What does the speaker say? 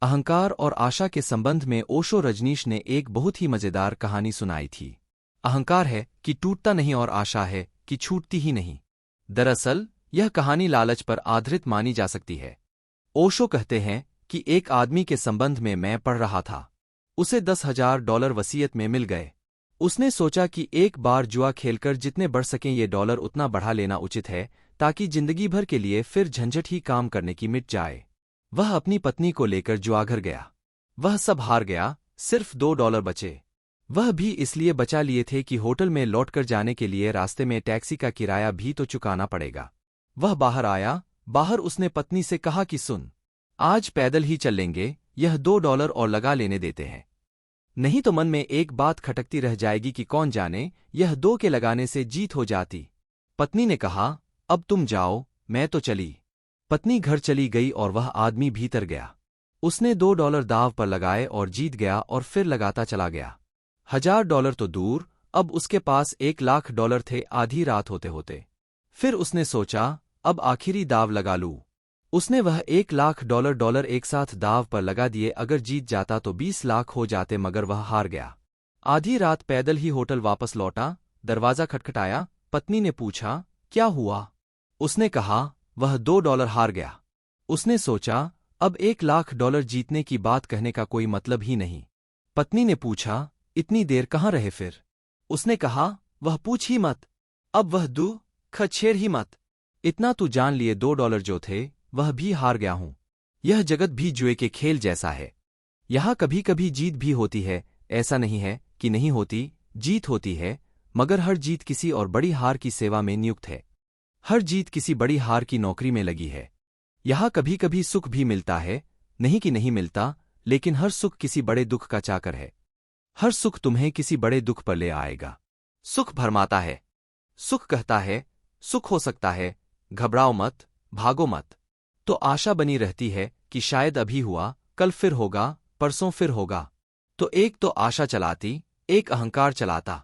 अहंकार और आशा के संबंध में ओशो रजनीश ने एक बहुत ही मजेदार कहानी सुनाई थी। अहंकार है कि टूटता नहीं और आशा है कि छूटती ही नहीं। दरअसल यह कहानी लालच पर आधारित मानी जा सकती है। ओशो कहते हैं कि एक आदमी के संबंध में मैं पढ़ रहा था। उसे $10,000 वसीयत में मिल गए। उसने सोचा कि एक बार जुआ खेलकर जितने बढ़ सकें ये डॉलर उतना बढ़ा लेना उचित है, ताकि जिंदगी भर के लिए फिर झंझट ही काम करने की मिट जाए। वह अपनी पत्नी को लेकर जुआघर गया। वह सब हार गया, सिर्फ $2 बचे। वह भी इसलिए बचा लिए थे कि होटल में लौटकर जाने के लिए रास्ते में टैक्सी का किराया भी तो चुकाना पड़ेगा। वह बाहर आया। बाहर उसने पत्नी से कहा कि सुन, आज पैदल ही चल लेंगे, यह $2 और लगा लेने देते हैं। नहीं तो मन में एक बात खटकती रह जाएगी कि कौन जाने यह 2 के लगाने से जीत हो जाती। पत्नी ने कहा, अब तुम जाओ, मैं तो चली। पत्नी घर चली गई और वह आदमी भीतर गया। उसने $2 दांव पर लगाए और जीत गया और फिर लगाता चला गया। $1,000 तो दूर, अब उसके पास $1,00,000 थे आधी रात होते होते। फिर उसने सोचा, अब आखिरी दाव लगा लूं। उसने वह $1,00,000 एक साथ दाव पर लगा दिए। अगर जीत जाता तो 20 लाख हो जाते, मगर वह हार गया। आधी रात पैदल ही होटल वापस लौटा। दरवाजा खटखटाया। पत्नी ने पूछा, क्या हुआ? उसने कहा, वह $2 हार गया। उसने सोचा, अब $1,00,000 जीतने की बात कहने का कोई मतलब ही नहीं। पत्नी ने पूछा, इतनी देर कहाँ रहे फिर? उसने कहा, वह पूछ ही मत। अब वह छेड़ ही मत। इतना तू जान लिए $2 जो थे वह भी हार गया हूं। यह जगत भी जुए के खेल जैसा है। यहां कभी कभी जीत भी होती है, ऐसा नहीं है कि नहीं होती। जीत होती है, मगर हर जीत किसी और बड़ी हार की सेवा में नियुक्त है। हर जीत किसी बड़ी हार की नौकरी में लगी है। यहां कभी कभी सुख भी मिलता है, नहीं कि नहीं मिलता, लेकिन हर सुख किसी बड़े दुख का चाकर है। हर सुख तुम्हें किसी बड़े दुख पर ले आएगा। सुख भरमाता है। सुख कहता है, सुख हो सकता है, घबराओ मत, भागो मत। तो आशा बनी रहती है कि शायद अभी हुआ, कल फिर होगा, परसों फिर होगा। तो एक तो आशा चलाती, एक अहंकार चलाता।